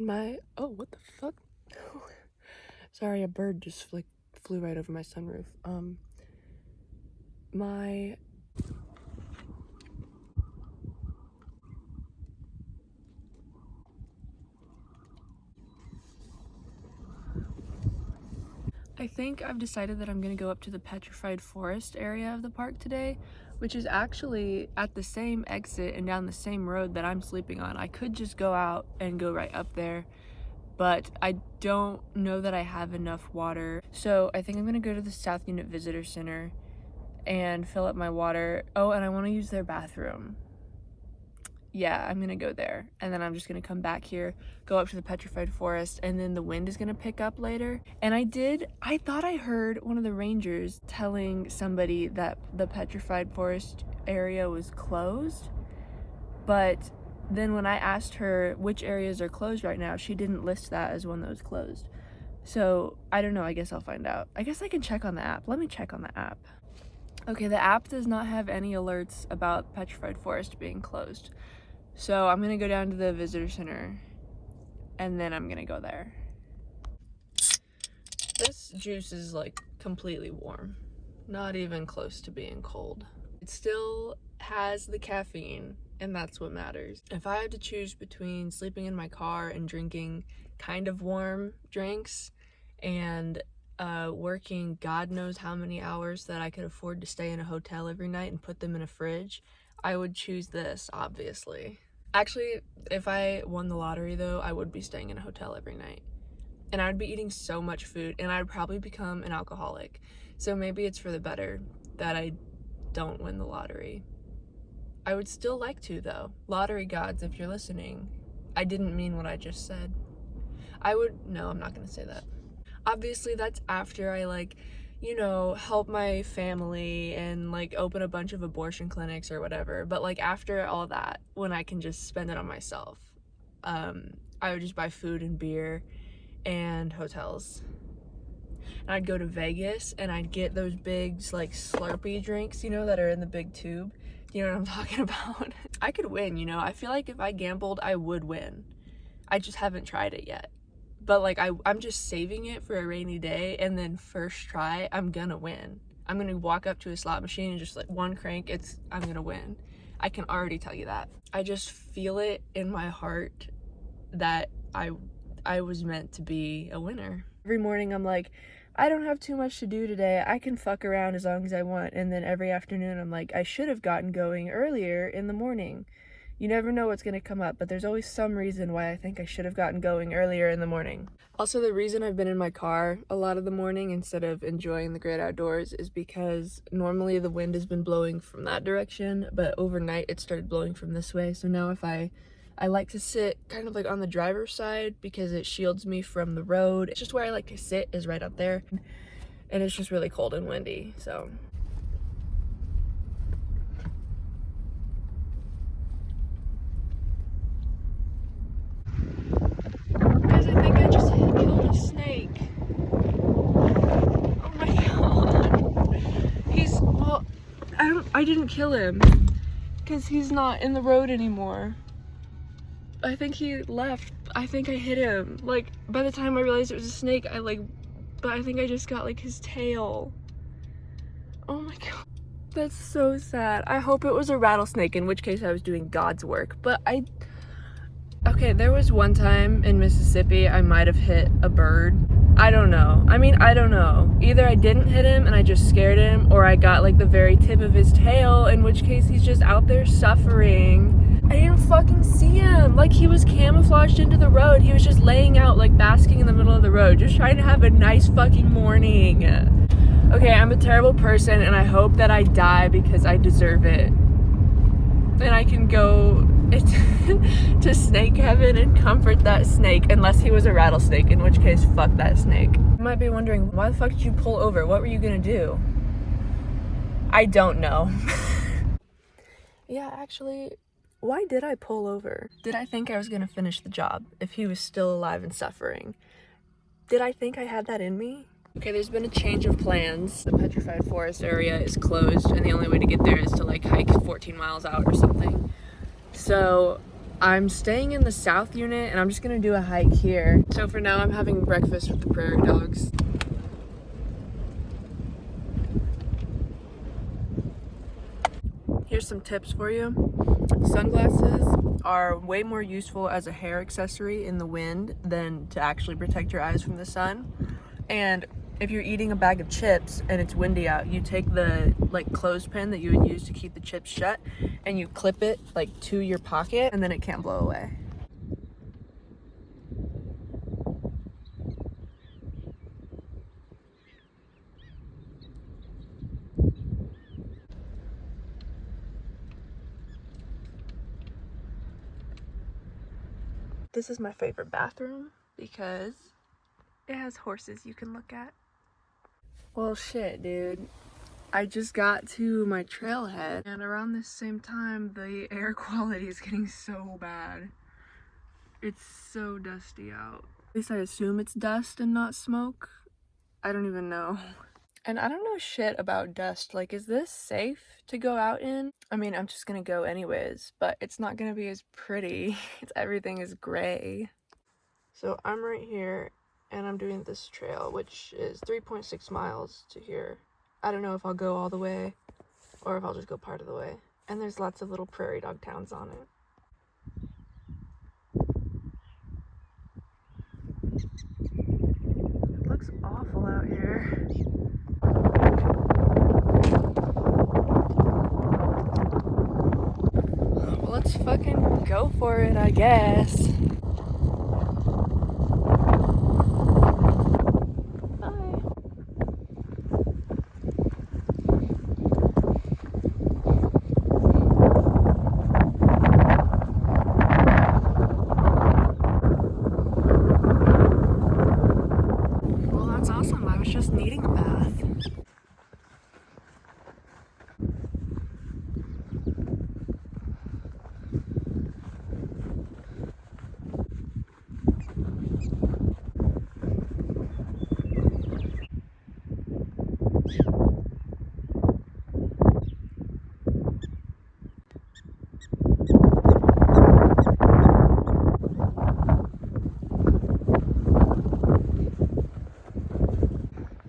Oh, what the fuck? Sorry, a bird just like flew right over my sunroof. My I think I've decided that I'm gonna go up to the petrified forest area of the park today, which is actually at the same exit and down the same road that I'm sleeping on. I could just go out and go right up there, but I don't know that I have enough water. So I think I'm gonna go to the South Unit Visitor Center and fill up my water. Oh, and I wanna use their bathroom. Yeah, I'm gonna go there, and then I'm just gonna come back here, go up to the petrified forest, and then the wind is gonna pick up later. And I thought I heard one of the rangers telling somebody that the petrified forest area was closed, but then when I asked her which areas are closed right now, she didn't list that as one that was closed. So I don't know, I guess I'll find out. I guess I can check on the app. Let me check on the app. Okay, the app does not have any alerts about petrified forest being closed. So I'm gonna go down to the visitor center and then I'm gonna go there. This juice is like completely warm, not even close to being cold. It still has the caffeine, and that's what matters. If I had to choose between sleeping in my car and drinking kind of warm drinks and working God knows how many hours that I could afford to stay in a hotel every night and put them in a fridge, I would choose this, obviously. Actually, if I won the lottery though, I would be staying in a hotel every night. And I would be eating so much food, and I'd probably become an alcoholic. So maybe it's for the better that I don't win the lottery. I would still like to though. Lottery gods, if you're listening, I didn't mean what I just said. No, I'm not gonna say that. Obviously that's after I help my family and open a bunch of abortion clinics or whatever. But after all that, when I can just spend it on myself, I would just buy food and beer and hotels. And I'd go to Vegas and I'd get those big Slurpee drinks, that are in the big tube. You know what I'm talking about? I could win, I feel like if I gambled, I would win. I just haven't tried it yet. But I'm just saving it for a rainy day, and then first try, I'm gonna win. I'm gonna walk up to a slot machine and just one crank, I'm gonna win. I can already tell you that. I just feel it in my heart that I was meant to be a winner. Every morning I'm like, I don't have too much to do today. I can fuck around as long as I want. And then every afternoon I'm like, I should have gotten going earlier in the morning. You never know what's gonna come up, but there's always some reason why I think I should have gotten going earlier in the morning. Also, the reason I've been in my car a lot of the morning instead of enjoying the great outdoors is because normally the wind has been blowing from that direction, but overnight it started blowing from this way. So now if I like to sit kind of on the driver's side because it shields me from the road. It's just where I like to sit is right up there, and it's just really cold and windy, so. Guys, I think I just killed a snake. Oh my god. I didn't kill him because he's not in the road anymore. I think he left. I think I hit him. By the time I realized it was a snake, but I think I just got his tail. Oh my god. That's so sad. I hope it was a rattlesnake, in which case I was doing God's work. Okay, there was one time in Mississippi I might have hit a bird. I don't know. I don't know. Either I didn't hit him and I just scared him, or I got the very tip of his tail, in which case he's just out there suffering. I didn't fucking see him. He was camouflaged into the road. He was just laying out, basking in the middle of the road, just trying to have a nice fucking morning. Okay, I'm a terrible person, and I hope that I die because I deserve it. And I can go to snake heaven and comfort that snake, unless he was a rattlesnake, in which case, fuck that snake. You might be wondering, why the fuck did you pull over? What were you gonna do? I don't know. Yeah, actually, why did I pull over? Did I think I was gonna finish the job if he was still alive and suffering? Did I think I had that in me? Okay, there's been a change of plans. The petrified forest area is closed, and the only way to get there is to hike 14 miles out or something. So I'm staying in the south unit and I'm just gonna do a hike here. So for now I'm having breakfast with the prairie dogs. Here's some tips for you. Sunglasses are way more useful as a hair accessory in the wind than to actually protect your eyes from the sun. And if you're eating a bag of chips and it's windy out, you take the like clothespin that you would use to keep the chips shut and you clip it like to your pocket and then it can't blow away. This is my favorite bathroom because it has horses you can look at. Well, shit, dude. I just got to my trailhead, and around this same time, the air quality is getting so bad. It's so dusty out. At least I assume it's dust and not smoke. I don't even know. And I don't know shit about dust. Like, is this safe to go out in? I mean, I'm just gonna go anyways, but it's not gonna be as pretty. Everything is gray. So I'm right here, and I'm doing this trail, which is 3.6 miles to here. I don't know if I'll go all the way, or if I'll just go part of the way. And there's lots of little prairie dog towns on it. It looks awful out here. Well, let's fucking go for it, I guess. That's awesome. I was just needing a bath.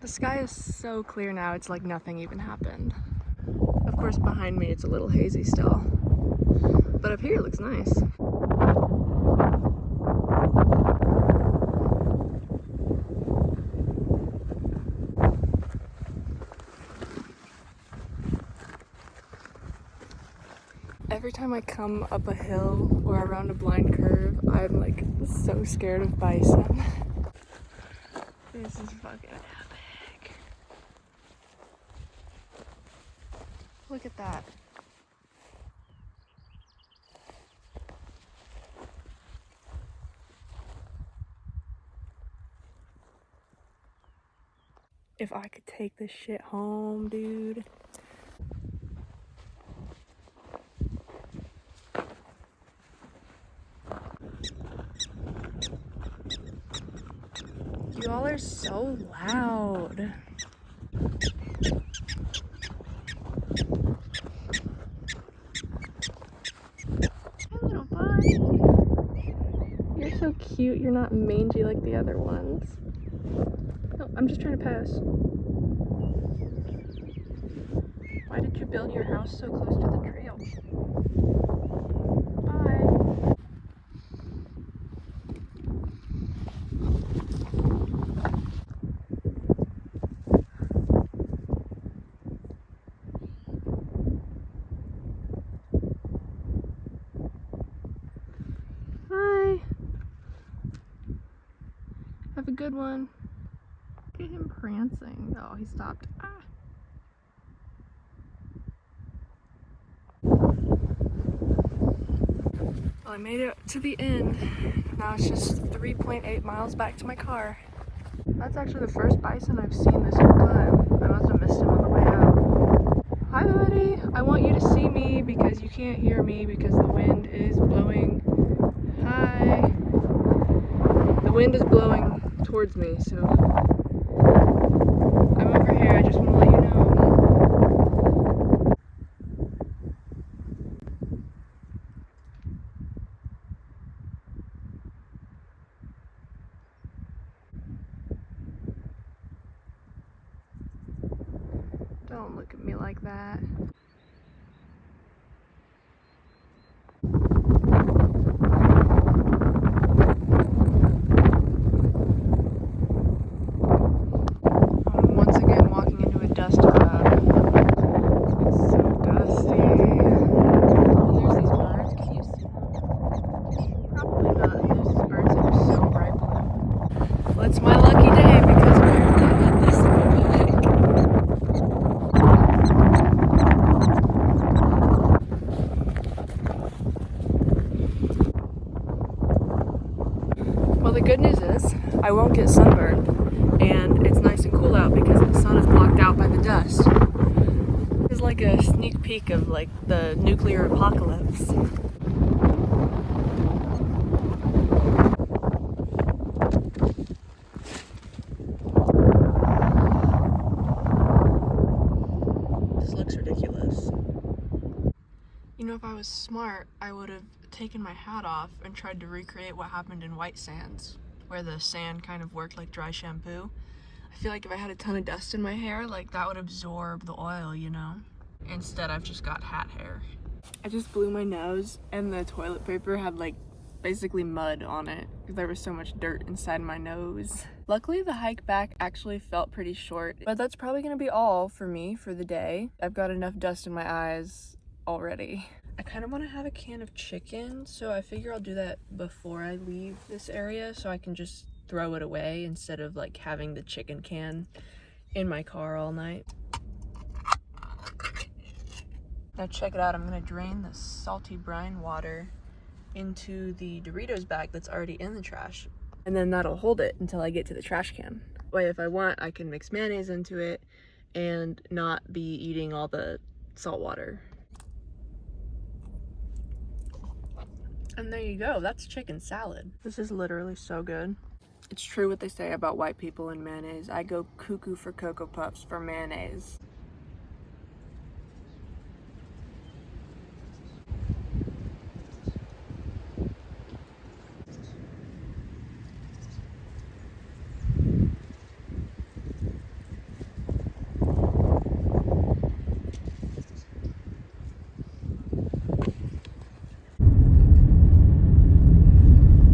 The sky is so clear now, it's like nothing even happened. Of course, behind me it's a little hazy still. But up here it looks nice. Every time I come up a hill or around a blind curve, I'm like so scared of bison. This is fucking epic. Look at that. If I could take this shit home, dude. You all are so loud. Hi, little buddy. You're so cute. You're not mangy like the other ones. No, I'm just trying to pass. Why did you build your house so close to the trail? Bye. Bye. Have a good one. Look at him prancing. Oh, he stopped. Ah. Well, I made it to the end. Now it's just 3.8 miles back to my car. That's actually the first bison I've seen this whole time. I must have missed him on the way out. Hi, buddy. I want you to see me because you can't hear me because the wind is blowing. Hi. The wind is blowing towards me, so I'm over here. I just want to let you know. Don't look at me like that. I'm once again walking into a dust cloud. It's so dusty. And there's these birds. Can you see them? Probably not. There's these birds that are so bright blue. Well, it's my lucky day because apparently I had this in my bag. Well, the good news is I won't get sunburned, and it's nice and cool out because the sun is blocked out by the dust. It's like a sneak peek of like the nuclear apocalypse. This looks ridiculous. You know, if I was smart, I would have taken my hat off and tried to recreate what happened in White Sands, where the sand kind of worked like dry shampoo. I feel like if I had a ton of dust in my hair, like that would absorb the oil, you know? Instead, I've just got hat hair. I just blew my nose and the toilet paper had like basically mud on it because there was so much dirt inside my nose. Luckily, the hike back actually felt pretty short, but that's probably gonna be all for me for the day. I've got enough dust in my eyes already. I kind of want to have a can of chicken, so I figure I'll do that before I leave this area so I can just throw it away instead of like having the chicken can in my car all night. Now check it out, I'm gonna drain the salty brine water into the Doritos bag that's already in the trash, and then that'll hold it until I get to the trash can. Way if I want, I can mix mayonnaise into it and not be eating all the salt water. And there you go, that's chicken salad. This is literally so good. It's true what they say about white people and mayonnaise. I go cuckoo for Cocoa Puffs for mayonnaise.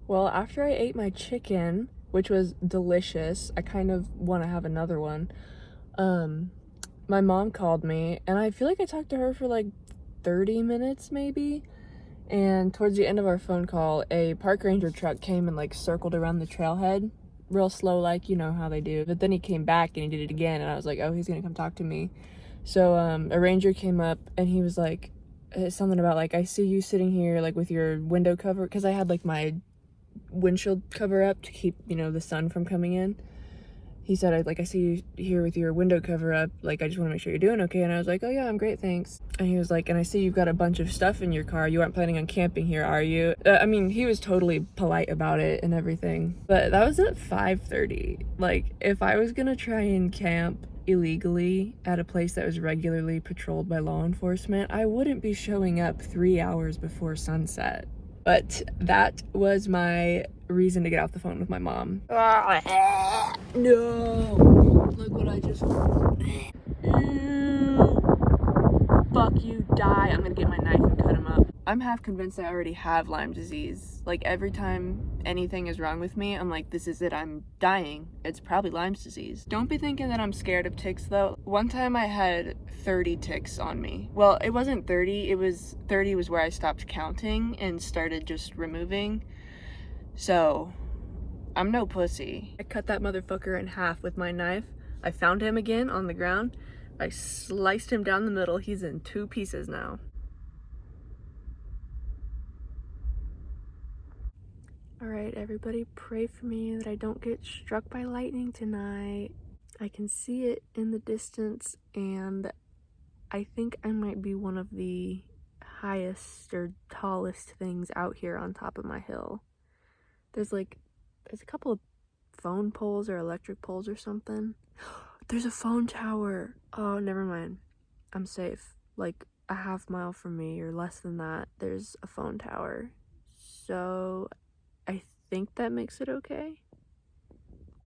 Well, after I ate my chicken, which was delicious, I kind of want to have another one. My mom called me, and I feel like I talked to her for like 30 minutes maybe. And towards the end of our phone call, a park ranger truck came and like circled around the trailhead real slow, like, you know how they do. But then he came back and he did it again, and I was like, oh, he's gonna come talk to me. So a ranger came up and he was like, something about like, I see you sitting here like with your window cover, because I had like my windshield cover up to keep, you know, the sun from coming in. He said, I see you here with your window cover up, like, I just want to make sure you're doing okay. And I was like, oh yeah, I'm great, thanks. And he was like, and I see you've got a bunch of stuff in your car. You aren't planning on camping here, are you? I mean, he was totally polite about it and everything. But that was at 5:30. Like, if I was gonna try and camp illegally at a place that was regularly patrolled by law enforcement, I wouldn't be showing up 3 hours before sunset. But that was my reason to get off the phone with my mom. No! Look what I just... Fuck you, die. I'm gonna get my knife and cut him up. I'm half convinced I already have Lyme disease. Like, every time anything is wrong with me, I'm like, this is it, I'm dying. It's probably Lyme's disease. Don't be thinking that I'm scared of ticks, though. One time I had 30 ticks on me. Well, it wasn't 30, it was 30 was where I stopped counting and started just removing. So, I'm no pussy. I cut that motherfucker in half with my knife. I found him again on the ground. I sliced him down the middle. He's in 2 pieces now. Alright, everybody, pray for me that I don't get struck by lightning tonight. I can see it in the distance, and I think I might be one of the highest or tallest things out here on top of my hill. There's a couple of phone poles or electric poles or something. There's a phone tower. Oh, never mind. I'm safe. Like a half mile from me or less than that, there's a phone tower. So I think that makes it okay.